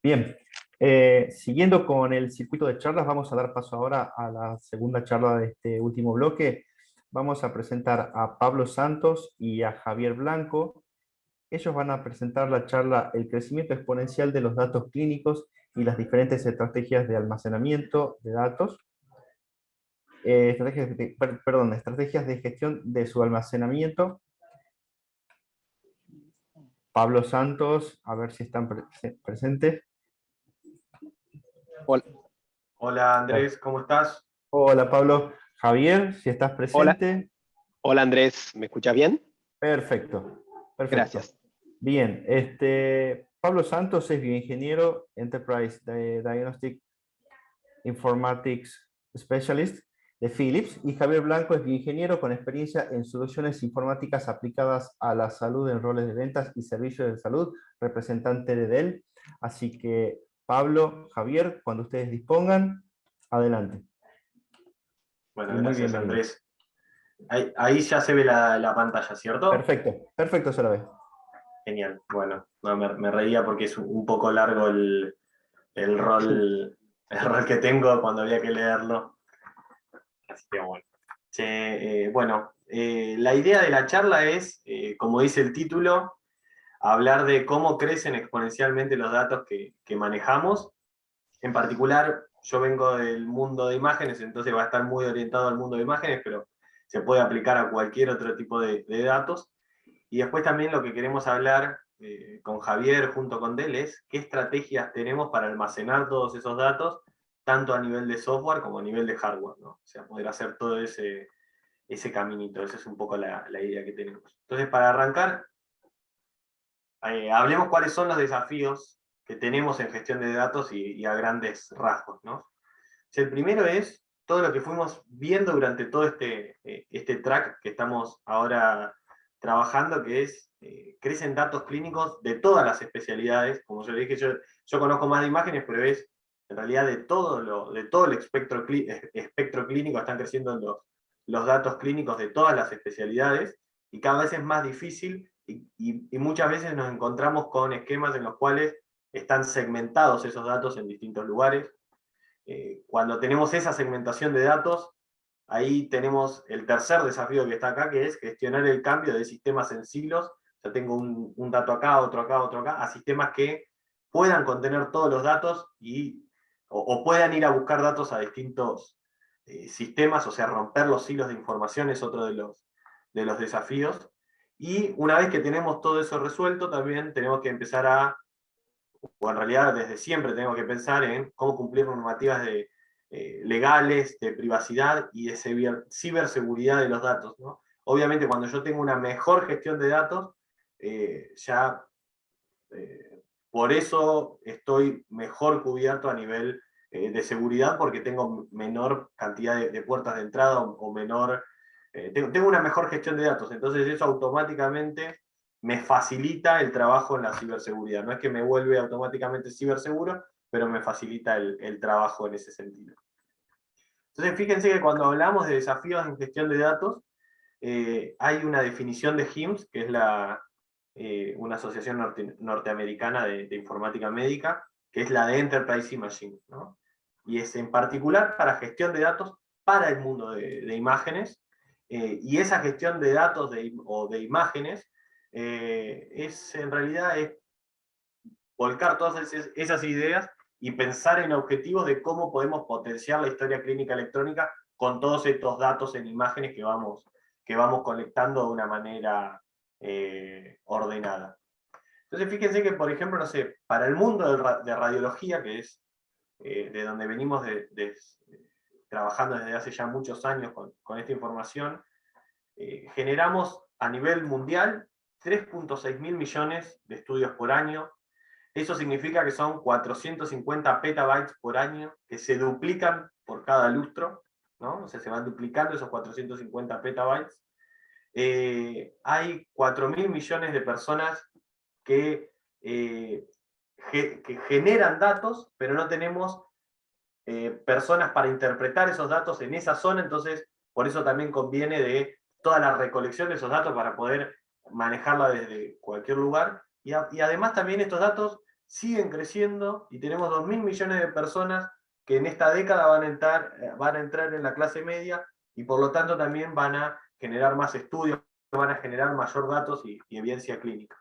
Bien, siguiendo con el circuito de charlas, vamos a dar paso ahora a la segunda charla de este último bloque. Vamos a presentar a Pablo Santos y a Javier Blanco. Ellos van a presentar la charla El crecimiento exponencial de los datos clínicos y las diferentes estrategias de almacenamiento de datos. Estrategias de gestión de su almacenamiento. Pablo Santos, a ver si están presentes. Hola, Hola Andrés, ¿cómo estás? Hola Pablo. Javier, si estás hola, presente. hola Andrés, ¿me escuchas bien? Perfecto, perfecto. Gracias. Bien, Pablo Santos es bioingeniero Enterprise Diagnostic Informatics Specialist de Philips y Javier Blanco es bioingeniero con experiencia en soluciones informáticas aplicadas a la salud en roles de ventas y servicios de salud, representante de Dell. Así que Pablo, Javier, cuando ustedes dispongan, adelante. Bueno, Y muy gracias bienvenido. Andrés. Ahí ya se ve la pantalla, ¿cierto? Perfecto, perfecto se la ve. Genial. Bueno, no, me reía porque es un poco largo el rol, el rol que tengo cuando había que leerlo. Así que bueno. La idea de la charla es, como dice el título, hablar de cómo crecen exponencialmente los datos que manejamos. En particular, yo vengo del mundo de imágenes, entonces va a estar muy orientado al mundo de imágenes, pero se puede aplicar a cualquier otro tipo de datos. Y después también lo que queremos hablar con Javier junto con Del es qué estrategias tenemos para almacenar todos esos datos, tanto a nivel de software como a nivel de hardware, ¿no? O sea, poder hacer todo ese caminito. Esa es un poco la idea que tenemos. Entonces, para arrancar, hablemos cuáles son los desafíos que tenemos en gestión de datos y a grandes rasgos, ¿no? O sea, el primero es todo lo que fuimos viendo durante todo este track que estamos ahora trabajando, que es, crecen datos clínicos de todas las especialidades. Como yo le dije, yo conozco más de imágenes, pero es en realidad de todo el espectro clínico están creciendo los datos clínicos de todas las especialidades, y cada vez es más difícil, y muchas veces nos encontramos con esquemas en los cuales están segmentados esos datos en distintos lugares. Cuando tenemos esa segmentación de datos, ahí tenemos el tercer desafío que está acá, que es gestionar el cambio de sistemas en silos. Yo tengo un dato acá, otro acá, otro acá, a sistemas que puedan contener todos los datos o puedan ir a buscar datos a distintos sistemas, o sea, romper los silos de información es otro de los desafíos. Y una vez que tenemos todo eso resuelto, también tenemos que empezar o en realidad desde siempre tenemos que pensar en cómo cumplir normativas legales, de privacidad y de ciberseguridad de los datos, ¿no? Obviamente cuando yo tengo una mejor gestión de datos, ya por eso estoy mejor cubierto a nivel de seguridad, porque tengo menor cantidad de puertas de entrada o menor... tengo una mejor gestión de datos, entonces eso automáticamente me facilita el trabajo en la ciberseguridad. No es que me vuelve automáticamente ciberseguro, pero me facilita el trabajo en ese sentido. Entonces, fíjense que cuando hablamos de desafíos en gestión de datos, hay una definición de HIMSS, que es una asociación norteamericana de informática médica, que es la de Enterprise Imaging, ¿no? Y es en particular para gestión de datos para el mundo de imágenes, y esa gestión de datos o de imágenes en realidad es volcar todas esas ideas y pensar en objetivos de cómo podemos potenciar la historia clínica electrónica con todos estos datos en imágenes que vamos colectando de una manera ordenada. Entonces fíjense que, por ejemplo, no sé, para el mundo de radiología, que es de donde venimos trabajando desde hace ya muchos años con esta información, generamos a nivel mundial 3.6 mil millones de estudios por año. Eso significa que son 450 petabytes por año, que se duplican por cada lustro, ¿no? O sea, se van duplicando esos 450 petabytes. Hay 4 mil millones de personas que generan datos, pero no tenemos personas para interpretar esos datos en esa zona, entonces por eso también conviene de toda la recolección de esos datos para poder manejarla desde cualquier lugar. Y además también estos datos siguen creciendo y tenemos 2.000 millones de personas que en esta década van a entrar en la clase media y por lo tanto también van a generar más estudios, van a generar mayor datos y evidencia clínica.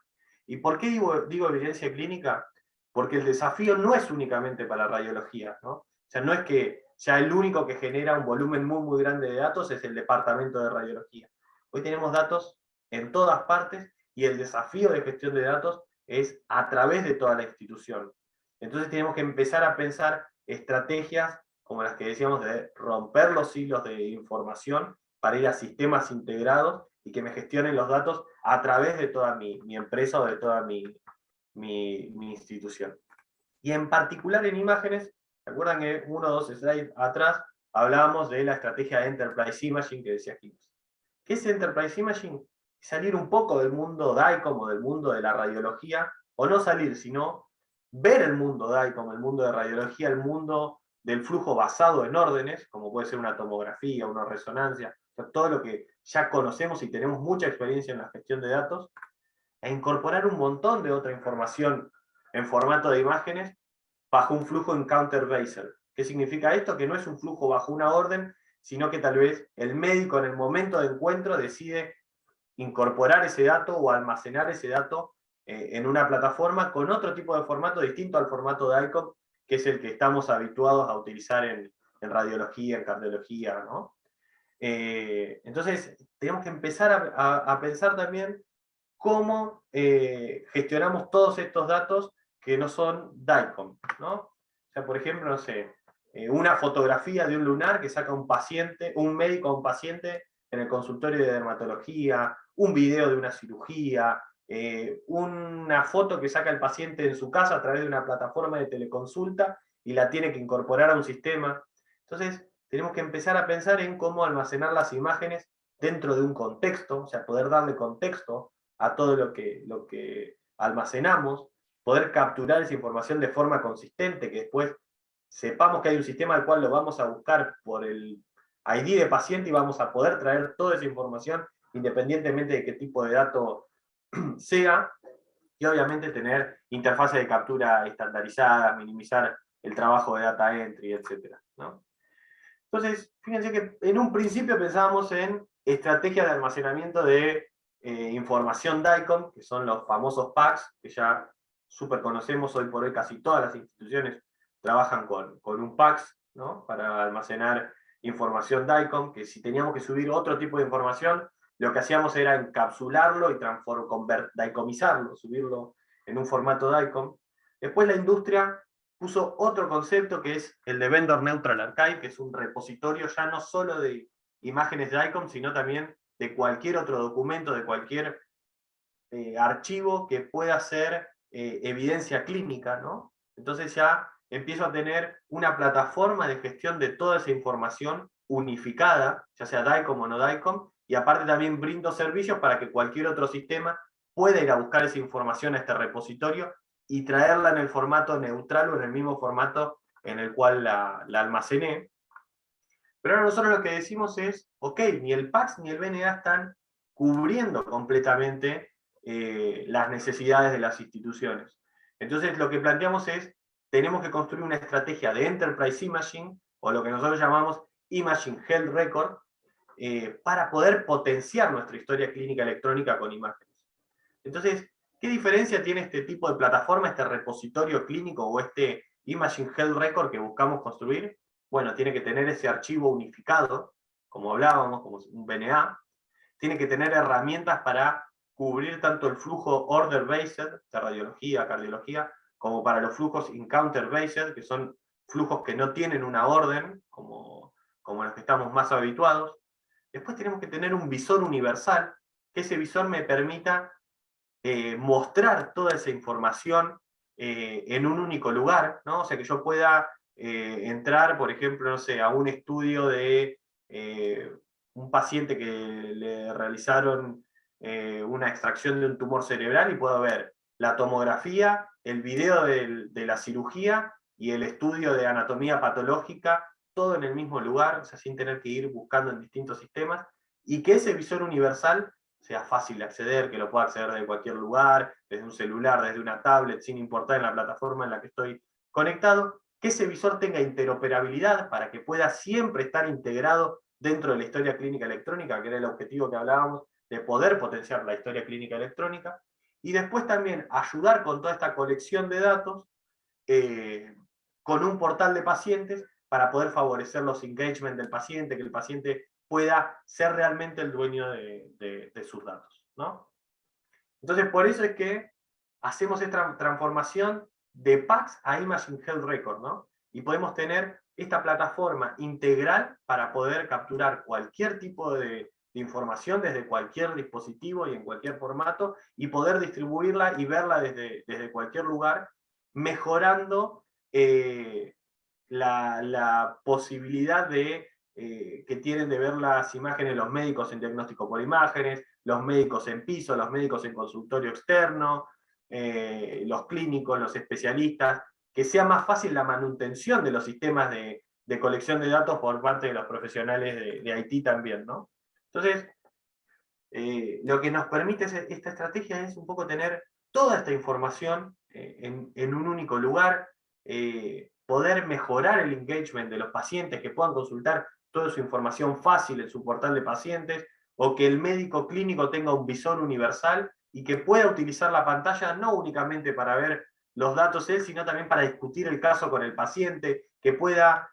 ¿Y por qué digo evidencia clínica? Porque el desafío no es únicamente para radiología, ¿no? O sea, no es que ya el único que genera un volumen muy, muy grande de datos es el departamento de radiología. Hoy tenemos datos en todas partes y el desafío de gestión de datos es a través de toda la institución. Entonces tenemos que empezar a pensar estrategias como las que decíamos de romper los hilos de información para ir a sistemas integrados y que me gestionen los datos a través de toda mi empresa o de toda mi institución. Y en particular en imágenes, ¿recuerdan que 1 o 2 slides atrás hablábamos de la estrategia de Enterprise Imaging que decía Gibbs? ¿Qué es Enterprise Imaging? Salir un poco del mundo DICOM o del mundo de la radiología, o no salir, sino ver el mundo DICOM, el mundo de radiología, el mundo del flujo basado en órdenes, como puede ser una tomografía, una resonancia, o sea, todo lo que ya conocemos y tenemos mucha experiencia en la gestión de datos, e incorporar un montón de otra información en formato de imágenes bajo un flujo encounter-based. ¿Qué significa esto? Que no es un flujo bajo una orden, sino que tal vez el médico en el momento de encuentro decide incorporar ese dato o almacenar ese dato en una plataforma con otro tipo de formato distinto al formato de ICOM, que es el que estamos habituados a utilizar en radiología, en cardiología, ¿no? Entonces, tenemos que empezar a pensar también cómo gestionamos todos estos datos que no son DICOM, ¿no? O sea, por ejemplo, no sé, una fotografía de un lunar que saca un paciente, un médico a un paciente en el consultorio de dermatología, un video de una cirugía, una foto que saca el paciente en su casa a través de una plataforma de teleconsulta y la tiene que incorporar a un sistema. Entonces, tenemos que empezar a pensar en cómo almacenar las imágenes dentro de un contexto, o sea, poder darle contexto a todo lo que almacenamos, poder capturar esa información de forma consistente, que después sepamos que hay un sistema al cual lo vamos a buscar por el ID de paciente y vamos a poder traer toda esa información independientemente de qué tipo de dato sea, y obviamente tener interfaces de captura estandarizadas, minimizar el trabajo de data entry, etc., ¿no? Entonces, fíjense que en un principio pensábamos en estrategias de almacenamiento de información DICOM, que son los famosos PACS, que ya súper conocemos hoy por hoy, casi todas las instituciones trabajan con un PACS, ¿no? Para almacenar información DICOM, que si teníamos que subir otro tipo de información, lo que hacíamos era encapsularlo y DICOMizarlo, subirlo en un formato DICOM. Después la industria puso otro concepto que es el de Vendor Neutral Archive, que es un repositorio ya no solo de imágenes de ICOM, sino también de cualquier otro documento, de cualquier archivo que pueda ser evidencia clínica, ¿no? Entonces ya empiezo a tener una plataforma de gestión de toda esa información unificada, ya sea DICOM o no DICOM, y aparte también brindo servicios para que cualquier otro sistema pueda ir a buscar esa información a este repositorio y traerla en el formato neutral o en el mismo formato en el cual la almacené. Pero ahora nosotros lo que decimos es, ok, ni el PACS ni el BNA están cubriendo completamente las necesidades de las instituciones. Entonces lo que planteamos es, tenemos que construir una estrategia de Enterprise Imaging, o lo que nosotros llamamos Imaging Health Record, para poder potenciar nuestra historia clínica electrónica con imágenes. Entonces, ¿qué diferencia tiene este tipo de plataforma, este repositorio clínico o este Imaging Health Record que buscamos construir? Bueno, tiene que tener ese archivo unificado, como hablábamos, como un BNA. Tiene que tener herramientas para cubrir tanto el flujo order-based, de radiología, cardiología, como para los flujos encounter-based, que son flujos que no tienen una orden, como los que estamos más habituados. Después tenemos que tener un visor universal, que ese visor me permita mostrar toda esa información en un único lugar, ¿no? O sea, que yo pueda entrar, por ejemplo, no sé, a un estudio de un paciente que le realizaron una extracción de un tumor cerebral y puedo ver la tomografía, el video de la cirugía y el estudio de anatomía patológica, todo en el mismo lugar, o sea, sin tener que ir buscando en distintos sistemas, y que ese visor universal sea fácil de acceder, que lo pueda acceder de cualquier lugar, desde un celular, desde una tablet, sin importar en la plataforma en la que estoy conectado, que ese visor tenga interoperabilidad para que pueda siempre estar integrado dentro de la historia clínica electrónica, que era el objetivo que hablábamos, de poder potenciar la historia clínica electrónica, y después también ayudar con toda esta colección de datos, con un portal de pacientes, para poder favorecer los engagement del paciente, que el paciente pueda ser realmente el dueño de sus datos, ¿no? Entonces, por eso es que hacemos esta transformación de PACS a Imaging Health Record, ¿no? Y podemos tener esta plataforma integral para poder capturar cualquier tipo de información desde cualquier dispositivo y en cualquier formato, y poder distribuirla y verla desde cualquier lugar, mejorando la posibilidad que tienen de ver las imágenes los médicos en diagnóstico por imágenes, los médicos en piso, los médicos en consultorio externo, los clínicos, los especialistas, que sea más fácil la manutención de los sistemas de colección de datos por parte de los profesionales de IT también, ¿no? Entonces, lo que nos permite esta estrategia es un poco tener toda esta información en un único lugar, poder mejorar el engagement de los pacientes, que puedan consultar toda su información fácil en su portal de pacientes, o que el médico clínico tenga un visor universal y que pueda utilizar la pantalla no únicamente para ver los datos él, sino también para discutir el caso con el paciente, que pueda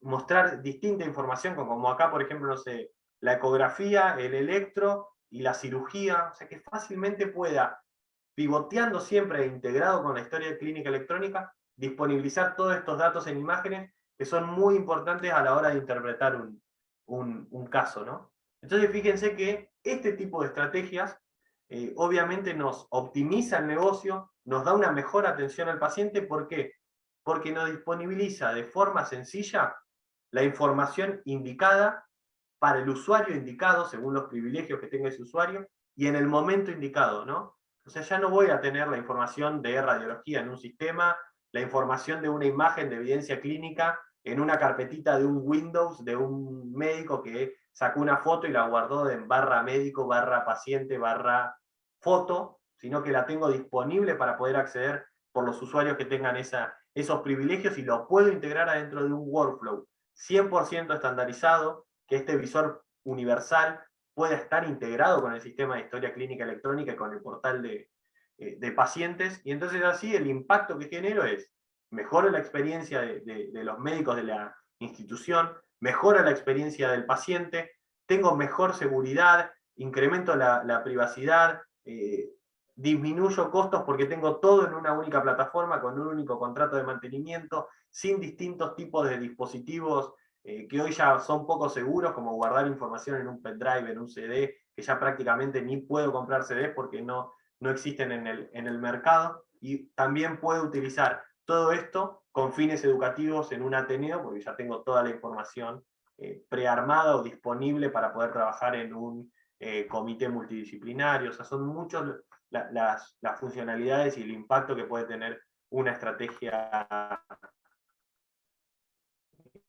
mostrar distinta información, como acá, por ejemplo, no sé, la ecografía, el electro y la cirugía, o sea, que fácilmente pueda, pivoteando siempre e integrado con la historia clínica electrónica, disponibilizar todos estos datos en imágenes que son muy importantes a la hora de interpretar un caso, ¿no? Entonces fíjense que este tipo de estrategias obviamente nos optimiza el negocio, nos da una mejor atención al paciente. ¿Por qué? Porque nos disponibiliza de forma sencilla la información indicada para el usuario indicado, según los privilegios que tenga ese usuario, y en el momento indicado, ¿no? O sea, ya no voy a tener la información de radiología en un sistema, la información de una imagen de evidencia clínica en una carpetita de un Windows de un médico que sacó una foto y la guardó en barra médico, barra paciente, barra foto, sino que la tengo disponible para poder acceder por los usuarios que tengan esos privilegios, y lo puedo integrar adentro de un workflow 100% estandarizado, que este visor universal pueda estar integrado con el sistema de historia clínica electrónica y con el portal de pacientes. Y entonces así el impacto que genero es: mejora la experiencia de los médicos de la institución, mejora la experiencia del paciente, tengo mejor seguridad, incremento la privacidad, disminuyo costos porque tengo todo en una única plataforma con un único contrato de mantenimiento, sin distintos tipos de dispositivos que hoy ya son poco seguros, como guardar información en un pendrive, en un CD, que ya prácticamente ni puedo comprar CDs porque no existen en el mercado. Y también puedo utilizar todo esto con fines educativos en un Ateneo, porque ya tengo toda la información prearmada o disponible para poder trabajar en un comité multidisciplinario. O sea, son muchas las funcionalidades y el impacto que puede tener una estrategia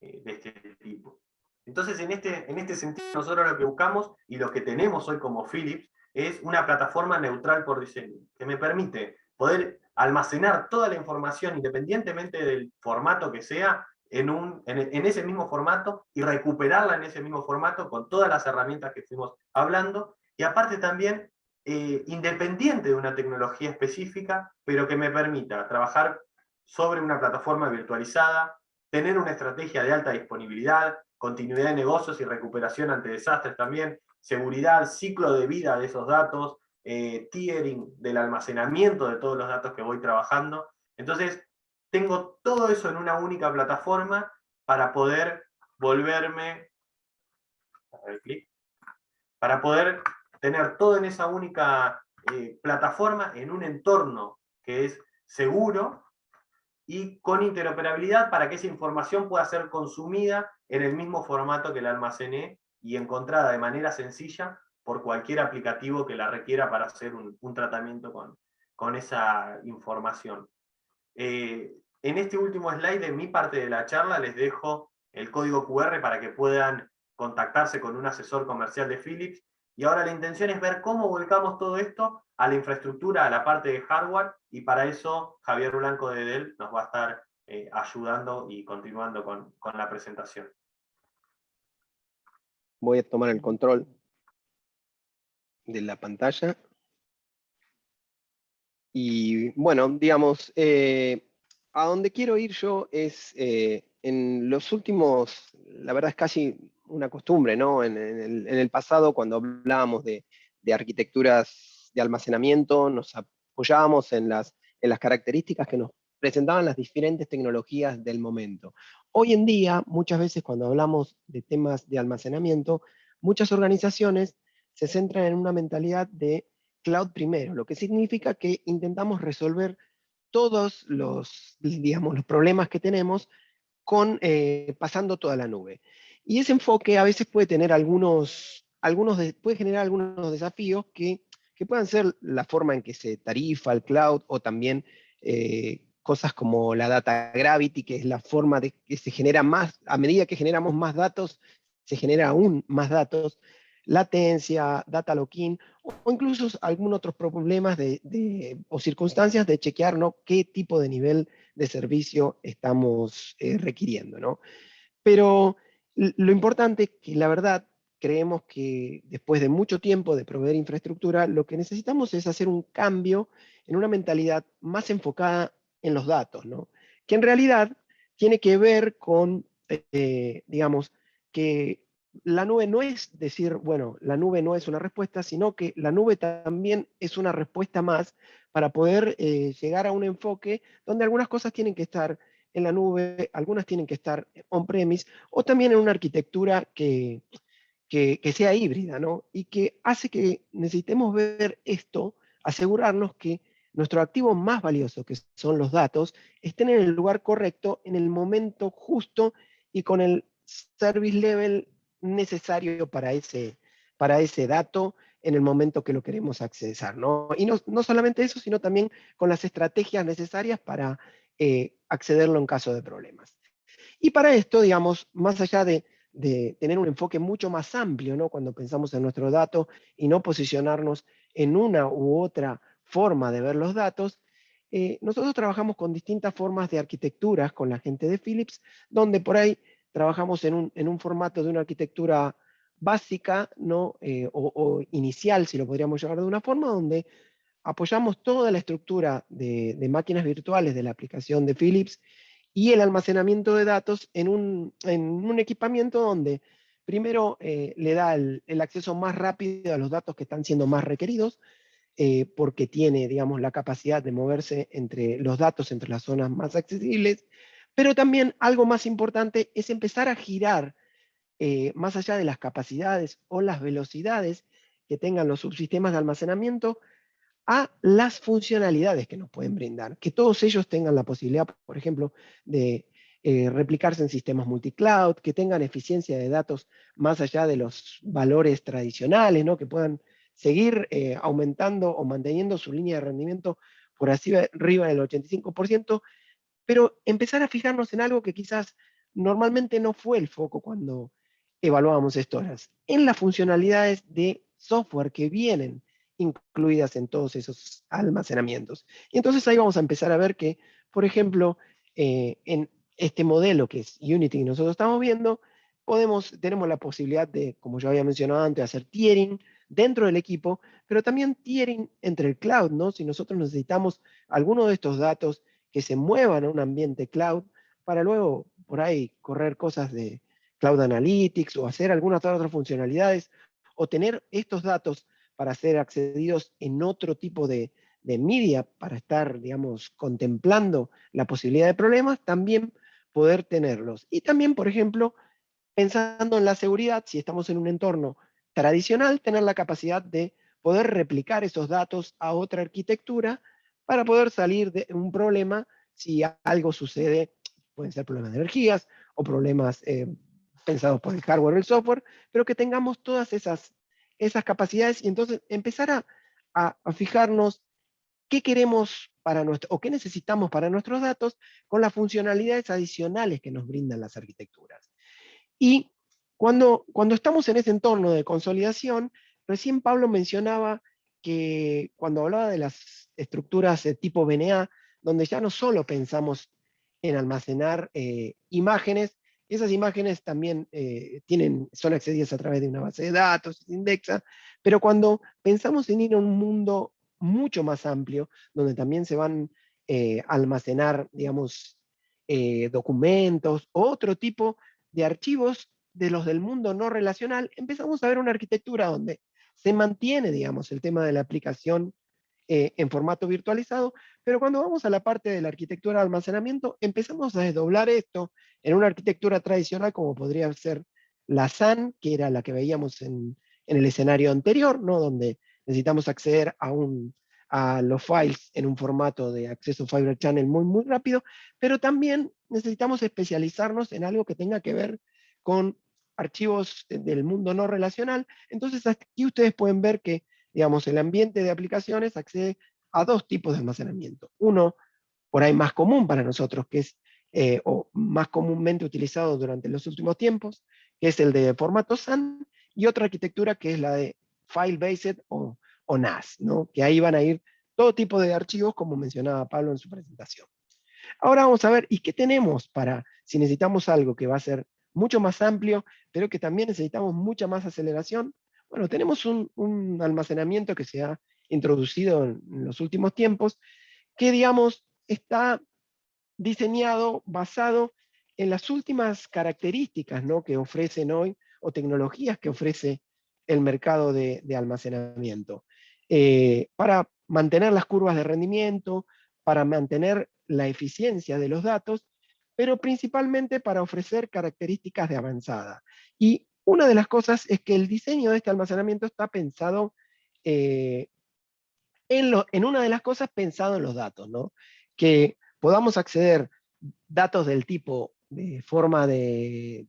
de este tipo. Entonces, en este sentido, nosotros lo que buscamos y lo que tenemos hoy como Philips es una plataforma neutral por diseño, que me permite poder almacenar toda la información, independientemente del formato que sea, en ese mismo formato, y recuperarla en ese mismo formato con todas las herramientas que fuimos hablando, y aparte también independiente de una tecnología específica, pero que me permita trabajar sobre una plataforma virtualizada, tener una estrategia de alta disponibilidad, continuidad de negocios y recuperación ante desastres también, seguridad, ciclo de vida de esos datos, tiering del almacenamiento de todos los datos que voy trabajando. Entonces, tengo todo eso en una única plataforma para poder volverme, para poder tener todo en esa única plataforma, en un entorno que es seguro y con interoperabilidad, para que esa información pueda ser consumida en el mismo formato que la almacené y encontrada de manera sencilla por cualquier aplicativo que la requiera para hacer un tratamiento con esa información. En este último slide de mi parte de la charla les dejo el código QR para que puedan contactarse con un asesor comercial de Philips Y ahora la intención es ver cómo volcamos todo esto a la infraestructura, a la parte de hardware, y para eso Javier Blanco de Dell nos va a estar ayudando y continuando con la presentación. Voy a tomar el control de la pantalla. Y bueno, digamos, a donde quiero ir yo es en los últimos, la verdad es casi una costumbre, ¿no? En el pasado, cuando hablábamos de arquitecturas de almacenamiento, nos apoyábamos en las características que nos presentaban las diferentes tecnologías del momento. Hoy en día, muchas veces cuando hablamos de temas de almacenamiento, muchas organizaciones se centran en una mentalidad de cloud primero, lo que significa que intentamos resolver todos digamos, los problemas que tenemos pasando toda la nube. Y ese enfoque a veces puede tener puede generar algunos desafíos que puedan ser la forma en que se tarifa el cloud, o también cosas como la data gravity, que es la forma de que se genera más, a medida que generamos más datos, se genera aún más datos, latencia, data lock-in, o incluso algún otros problemas o circunstancias de chequear, ¿no?, qué tipo de nivel de servicio estamos requiriendo, ¿no? Pero lo importante es que, la verdad, creemos que después de mucho tiempo de proveer infraestructura, lo que necesitamos es hacer un cambio en una mentalidad más enfocada en los datos, ¿no? Que en realidad tiene que ver con, digamos, que la nube no es decir, bueno, la nube no es una respuesta, sino que la nube también es una respuesta más para poder llegar a un enfoque donde algunas cosas tienen que estar en la nube, algunas tienen que estar on-premise, o también en una arquitectura que sea híbrida, ¿no? Y que hace que necesitemos ver esto, asegurarnos que nuestro activo más valioso, que son los datos, estén en el lugar correcto, en el momento justo y con el service level necesario para ese dato en el momento que lo queremos accesar, ¿no? Y no solamente eso, sino también con las estrategias necesarias para accederlo en caso de problemas. Y para esto, digamos, más allá de tener un enfoque mucho más amplio, ¿no?, cuando pensamos en nuestros datos y no posicionarnos en una u otra forma de ver los datos, nosotros trabajamos con distintas formas de arquitecturas con la gente de Philips, donde por ahí trabajamos en un formato de una arquitectura básica, ¿no?, o inicial, si lo podríamos llamar de una forma, donde apoyamos toda la estructura de máquinas virtuales de la aplicación de Philips y el almacenamiento de datos en un equipamiento donde primero le da el acceso más rápido a los datos que están siendo más requeridos, porque tiene, digamos, la capacidad de moverse entre los datos, entre las zonas más accesibles, pero también algo más importante es empezar a girar más allá de las capacidades o las velocidades que tengan los subsistemas de almacenamiento, a las funcionalidades que nos pueden brindar, que todos ellos tengan la posibilidad, por ejemplo, de replicarse en sistemas multicloud, que tengan eficiencia de datos más allá de los valores tradicionales, ¿no?, que puedan seguir aumentando o manteniendo su línea de rendimiento por arriba del 85%, pero empezar a fijarnos en algo que quizás normalmente no fue el foco cuando evaluábamos storages, en las funcionalidades de software que vienen incluidas en todos esos almacenamientos. Y entonces ahí vamos a empezar a ver que, por ejemplo, en este modelo que es Unity que nosotros estamos viendo, tenemos la posibilidad de, como yo había mencionado antes, hacer tiering dentro del equipo, pero también tiering entre el cloud, ¿no? Si nosotros necesitamos alguno de estos datos que se muevan a un ambiente cloud, para luego por ahí correr cosas de Cloud Analytics o hacer algunas otras funcionalidades, o tener estos datos para ser accedidos en otro tipo de media, para estar, digamos, contemplando la posibilidad de problemas, también poder tenerlos. Y también, por ejemplo, pensando en la seguridad, si estamos en un entorno tradicional, tener la capacidad de poder replicar esos datos a otra arquitectura para poder salir de un problema si algo sucede. Pueden ser problemas de energías o problemas pensados por el hardware o el software, pero que tengamos todas esas capacidades y entonces empezar a fijarnos qué queremos o qué necesitamos para nuestros datos con las funcionalidades adicionales que nos brindan las arquitecturas. Y cuando estamos en ese entorno de consolidación, recién Pablo mencionaba que cuando hablaba de las estructuras de tipo VNA, donde ya no solo pensamos en almacenar imágenes, esas imágenes también son accedidas a través de una base de datos, se indexa, pero cuando pensamos en ir a un mundo mucho más amplio, donde también se van a almacenar, digamos, documentos o otro tipo de archivos de los del mundo no relacional, empezamos a ver una arquitectura donde se mantiene, digamos, el tema de la aplicación en formato virtualizado, pero cuando vamos a la parte de la arquitectura de almacenamiento, empezamos a desdoblar esto en una arquitectura tradicional como podría ser la SAN, que era la que veíamos en el escenario anterior, ¿no? Donde necesitamos acceder a los files en un formato de acceso Fibre Channel muy, muy rápido, pero también necesitamos especializarnos en algo que tenga que ver con archivos del mundo no relacional. Entonces aquí ustedes pueden ver que, digamos, el ambiente de aplicaciones accede a dos tipos de almacenamiento. Uno, por ahí más común para nosotros, que es, o más comúnmente utilizado durante los últimos tiempos, que es el de formato SAN, y otra arquitectura que es la de File-Based o NAS, ¿no? Que ahí van a ir todo tipo de archivos, como mencionaba Pablo en su presentación. Ahora vamos a ver, ¿y qué tenemos para, si necesitamos algo que va a ser mucho más amplio, pero que también necesitamos mucha más aceleración? Bueno, tenemos un almacenamiento que se ha introducido en los últimos tiempos, que digamos está diseñado basado en las últimas características, ¿no?, que ofrecen hoy, o tecnologías que ofrece el mercado de almacenamiento, para mantener las curvas de rendimiento, para mantener la eficiencia de los datos, pero principalmente para ofrecer características de avanzada. Y una de las cosas es que el diseño de este almacenamiento está pensado en una de las cosas pensado en los datos, ¿no? Que podamos acceder datos del tipo de forma de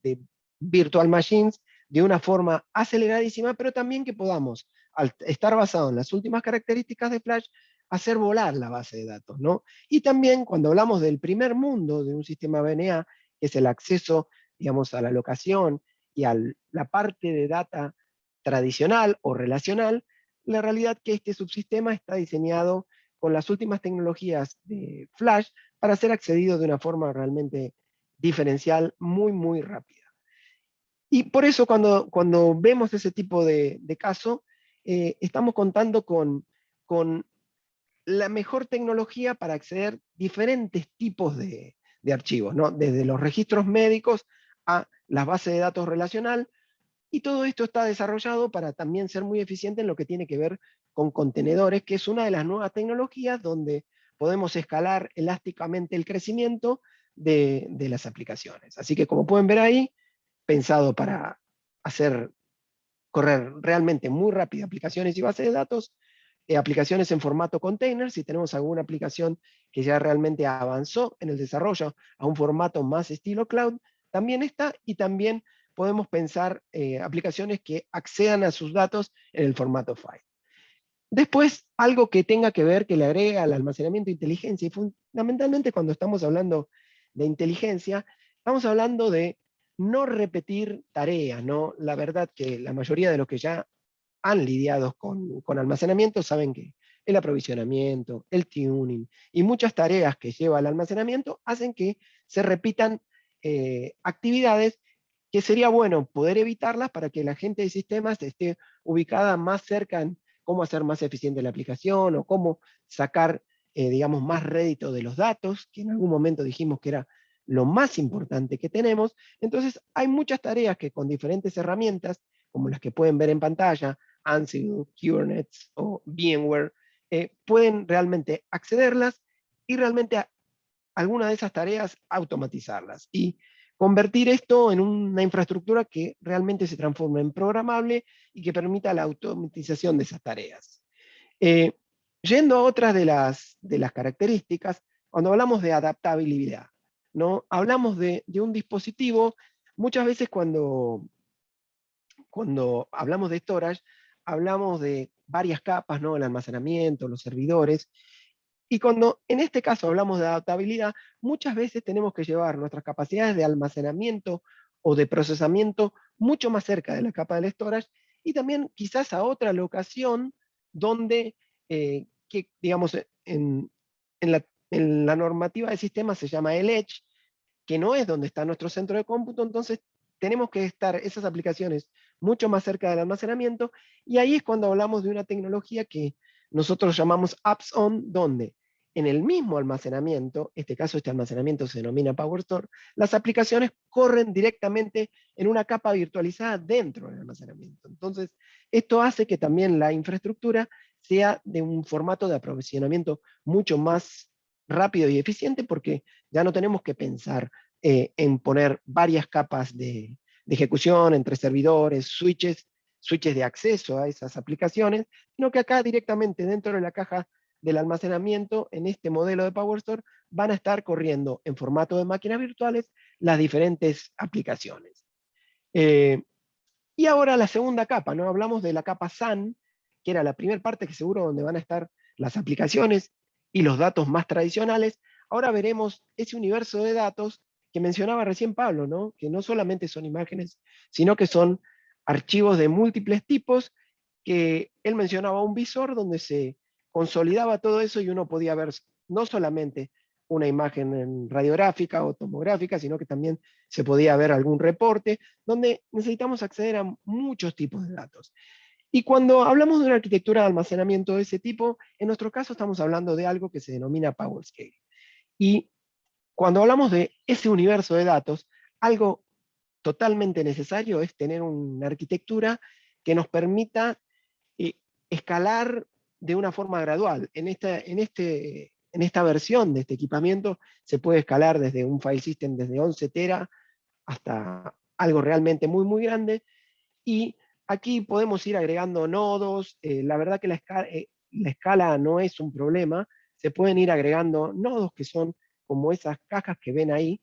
virtual machines de una forma aceleradísima, pero también que podamos, al estar basado en las últimas características de Flash, hacer volar la base de datos, ¿no? Y también cuando hablamos del primer mundo de un sistema VNA, que es el acceso, digamos, a la locación y a la parte de data tradicional o relacional, la realidad que este subsistema está diseñado con las últimas tecnologías de Flash para ser accedido de una forma realmente diferencial muy, muy rápida. Y por eso cuando vemos ese tipo de caso, estamos contando con la mejor tecnología para acceder a diferentes tipos de archivos, ¿no? Desde los registros médicos a las bases de datos relacional, y todo esto está desarrollado para también ser muy eficiente en lo que tiene que ver con contenedores, que es una de las nuevas tecnologías donde podemos escalar elásticamente el crecimiento de las aplicaciones. Así que como pueden ver ahí, pensado para hacer correr realmente muy rápido aplicaciones y bases de datos, aplicaciones en formato container, si tenemos alguna aplicación que ya realmente avanzó en el desarrollo a un formato más estilo cloud, también está, y también podemos pensar aplicaciones que accedan a sus datos en el formato file. Después, algo que tenga que ver, que le agrega al almacenamiento de inteligencia, y fundamentalmente cuando estamos hablando de inteligencia, estamos hablando de no repetir tareas, ¿no? La verdad que la mayoría de los que ya han lidiado con almacenamiento saben que el aprovisionamiento, el tuning y muchas tareas que lleva el almacenamiento hacen que se repitan actividades que sería bueno poder evitarlas para que la gente de sistemas esté ubicada más cerca en cómo hacer más eficiente la aplicación o cómo sacar, digamos, más rédito de los datos, que en algún momento dijimos que era lo más importante que tenemos. Entonces, hay muchas tareas que con diferentes herramientas, como las que pueden ver en pantalla, Ansible, Kubernetes o VMware, pueden realmente accederlas y realmente alguna de esas tareas automatizarlas y convertir esto en una infraestructura que realmente se transforme en programable y que permita la automatización de esas tareas. Eh, Yendo a otras de las características, cuando hablamos de adaptabilidad, ¿no? Hablamos de un dispositivo, muchas veces cuando hablamos de storage, hablamos de varias capas, ¿no? El almacenamiento, los servidores, y cuando en este caso hablamos de adaptabilidad, muchas veces tenemos que llevar nuestras capacidades de almacenamiento o de procesamiento mucho más cerca de la capa del storage, y también quizás a otra locación donde, que, digamos, en la normativa de sistema se llama el Edge, que no es donde está nuestro centro de cómputo, entonces tenemos que estar esas aplicaciones mucho más cerca del almacenamiento, y ahí es cuando hablamos de una tecnología que nosotros llamamos apps on, donde en el mismo almacenamiento, en este caso este almacenamiento se denomina PowerStore, las aplicaciones corren directamente en una capa virtualizada dentro del almacenamiento. Entonces, esto hace que también la infraestructura sea de un formato de aprovisionamiento mucho más rápido y eficiente, porque ya no tenemos que pensar en poner varias capas de ejecución entre servidores, switches de acceso a esas aplicaciones, sino que acá directamente dentro de la caja del almacenamiento, en este modelo de PowerStore, van a estar corriendo en formato de máquinas virtuales las diferentes aplicaciones. Y ahora la segunda capa, ¿no? Hablamos de la capa SAN, que era la primera parte que seguro donde van a estar las aplicaciones y los datos más tradicionales. Ahora veremos ese universo de datos que mencionaba recién Pablo, ¿no? Que no solamente son imágenes, sino que son archivos de múltiples tipos, que él mencionaba un visor donde se consolidaba todo eso y uno podía ver no solamente una imagen radiográfica o tomográfica, sino que también se podía ver algún reporte, donde necesitamos acceder a muchos tipos de datos. Y cuando hablamos de una arquitectura de almacenamiento de ese tipo, en nuestro caso estamos hablando de algo que se denomina PowerScale. Y cuando hablamos de ese universo de datos, algo totalmente necesario es tener una arquitectura que nos permita escalar de una forma gradual. En esta versión de este equipamiento se puede escalar desde un file system desde 11 tera hasta algo realmente muy, muy grande. Y aquí podemos ir agregando nodos. La verdad que la escala no es un problema. Se pueden ir agregando nodos que son como esas cajas que ven ahí.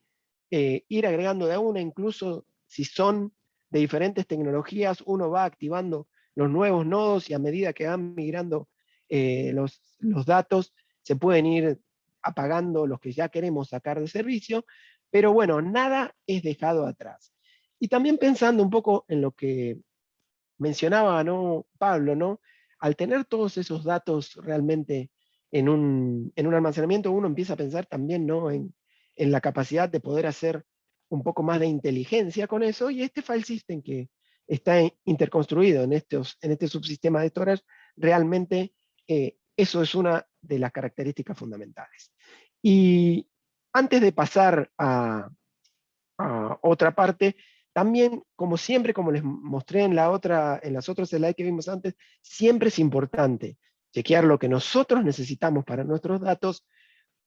Ir agregando de a una, incluso si son de diferentes tecnologías, uno va activando los nuevos nodos y a medida que van migrando los datos, se pueden ir apagando los que ya queremos sacar de servicio, pero bueno, nada es dejado atrás. Y también pensando un poco en lo que mencionaba, ¿no, Pablo, ¿no? Al tener todos esos datos realmente en un almacenamiento, uno empieza a pensar también, ¿no? en la capacidad de poder hacer un poco más de inteligencia con eso, y este file system que está interconstruido en este subsistema de storage, realmente eso es una de las características fundamentales. Y antes de pasar a otra parte, también, como siempre, como les mostré en las otras slides que vimos antes, siempre es importante chequear lo que nosotros necesitamos para nuestros datos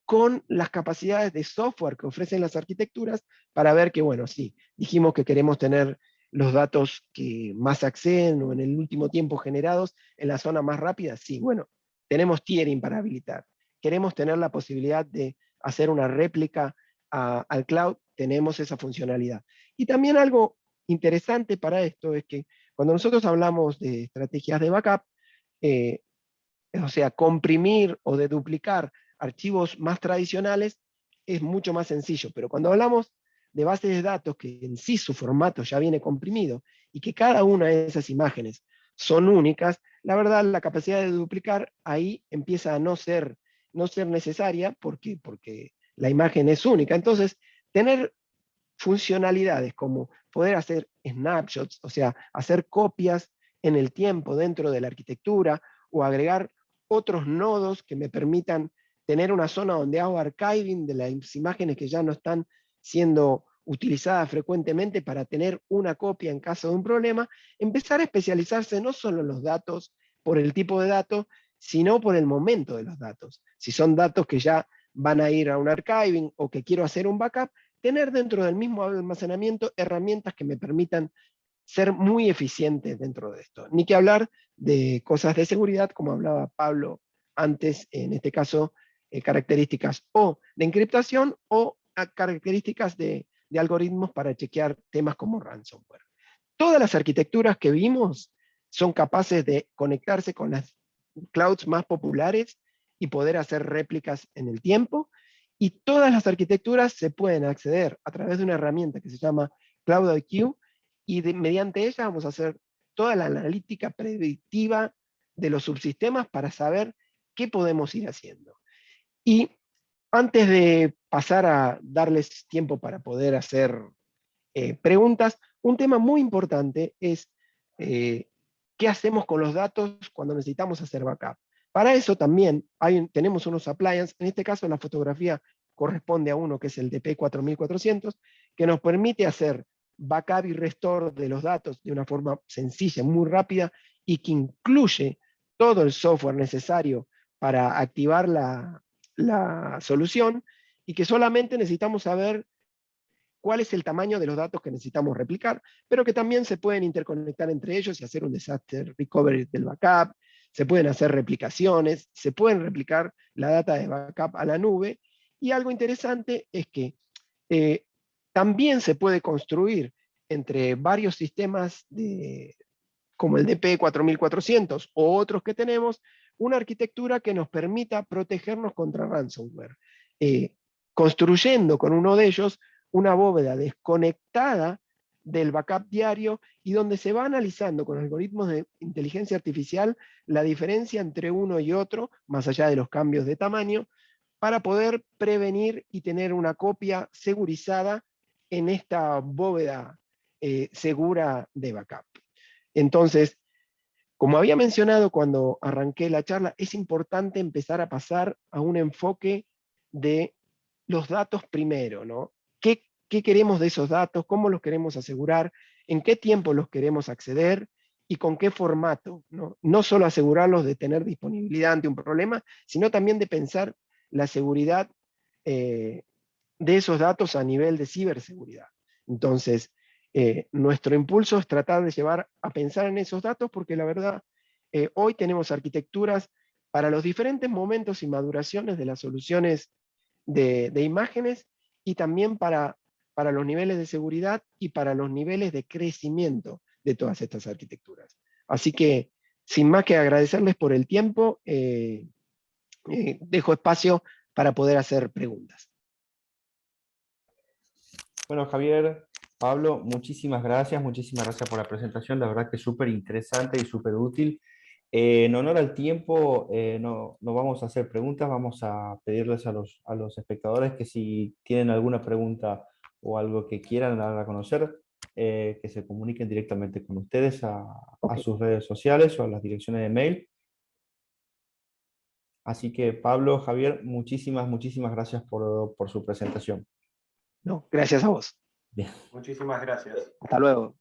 con las capacidades de software que ofrecen las arquitecturas, para ver que, bueno, sí, dijimos que queremos tener los datos que más acceden o en el último tiempo generados en la zona más rápida. Sí, bueno, tenemos tiering para habilitar. Queremos tener la posibilidad de hacer una réplica al cloud, tenemos esa funcionalidad. Y también algo interesante para esto es que cuando nosotros hablamos de estrategias de backup, o sea, comprimir o deduplicar archivos más tradicionales es mucho más sencillo, pero cuando hablamos de bases de datos que en sí su formato ya viene comprimido y que cada una de esas imágenes son únicas, la verdad la capacidad de duplicar ahí empieza a no ser necesaria porque la imagen es única. Entonces, tener funcionalidades como poder hacer snapshots, o sea, hacer copias en el tiempo dentro de la arquitectura, o agregar otros nodos que me permitan tener una zona donde hago archiving de las imágenes que ya no están siendo utilizadas frecuentemente para tener una copia en caso de un problema, empezar a especializarse no solo en los datos por el tipo de datos, sino por el momento de los datos. Si son datos que ya van a ir a un archiving o que quiero hacer un backup, tener dentro del mismo almacenamiento herramientas que me permitan ser muy eficientes dentro de esto. Ni que hablar de cosas de seguridad, como hablaba Pablo antes, en este caso, características o de encriptación o características de algoritmos para chequear temas como ransomware. Todas las arquitecturas que vimos son capaces de conectarse con las clouds más populares y poder hacer réplicas en el tiempo, y todas las arquitecturas se pueden acceder a través de una herramienta que se llama CloudIQ, y mediante ella vamos a hacer toda la analítica predictiva de los subsistemas para saber qué podemos ir haciendo. Y antes de pasar a darles tiempo para poder hacer preguntas, un tema muy importante es qué hacemos con los datos cuando necesitamos hacer backup. Para eso también tenemos unos appliances, en este caso la fotografía corresponde a uno que es el DP4400, que nos permite hacer backup y restore de los datos de una forma sencilla, muy rápida, y que incluye todo el software necesario para activar la solución, y que solamente necesitamos saber cuál es el tamaño de los datos que necesitamos replicar, pero que también se pueden interconectar entre ellos y hacer un disaster recovery del backup, se pueden hacer replicaciones, se pueden replicar la data de backup a la nube, y algo interesante es que también se puede construir entre varios sistemas como el DP4400 o otros que tenemos, una arquitectura que nos permita protegernos contra ransomware, construyendo con uno de ellos una bóveda desconectada del backup diario y donde se va analizando con algoritmos de inteligencia artificial la diferencia entre uno y otro, más allá de los cambios de tamaño, para poder prevenir y tener una copia segurizada en esta bóveda segura de backup. Entonces, como había mencionado cuando arranqué la charla, es importante empezar a pasar a un enfoque de los datos primero, ¿no? ¿Qué queremos de esos datos? ¿Cómo los queremos asegurar? ¿En qué tiempo los queremos acceder? ¿Y con qué formato? No solo asegurarlos de tener disponibilidad ante un problema, sino también de pensar la seguridad de esos datos a nivel de ciberseguridad. Entonces, nuestro impulso es tratar de llevar a pensar en esos datos, porque la verdad, hoy tenemos arquitecturas para los diferentes momentos y maduraciones de las soluciones de imágenes, y también para los niveles de seguridad y para los niveles de crecimiento de todas estas arquitecturas. Así que, sin más que agradecerles por el tiempo, dejo espacio para poder hacer preguntas. Bueno, Javier, Pablo, muchísimas gracias por la presentación, la verdad que es súper interesante y súper útil. En honor al tiempo, no vamos a hacer preguntas, vamos a pedirles a los espectadores que si tienen alguna pregunta o algo que quieran dar a conocer, que se comuniquen directamente con ustedes a sus redes sociales o a las direcciones de mail. Así que Pablo, Javier, muchísimas gracias por su presentación. No, gracias a vos. Bien. Muchísimas gracias. Hasta luego.